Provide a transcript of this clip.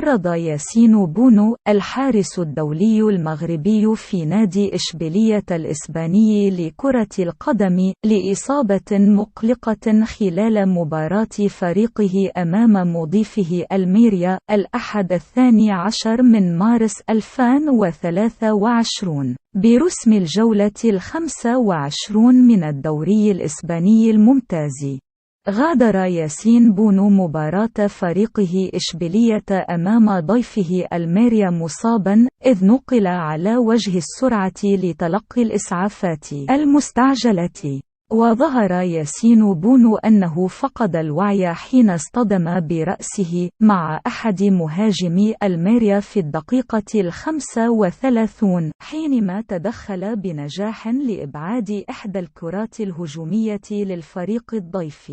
تعرض ياسين بونو الحارس الدولي المغربي في نادي إشبيلية الإسباني لكرة القدم لإصابة مقلقة خلال مباراة فريقه أمام مضيفه ألميريا الأحد 12 من مارس 2023 برسم الجولة 25 من الدوري الإسباني الممتاز. غادر ياسين بونو مباراة فريقه إشبيلية أمام ضيفه ألميريا مصابا، إذ نقل على وجه السرعة لتلقي الإسعافات المستعجلة. وظهر ياسين بونو أنه فقد الوعي حين اصطدم برأسه مع أحد مهاجمي ألميريا في الدقيقة 35 حينما تدخل بنجاح لإبعاد إحدى الكرات الهجومية للفريق الضيف.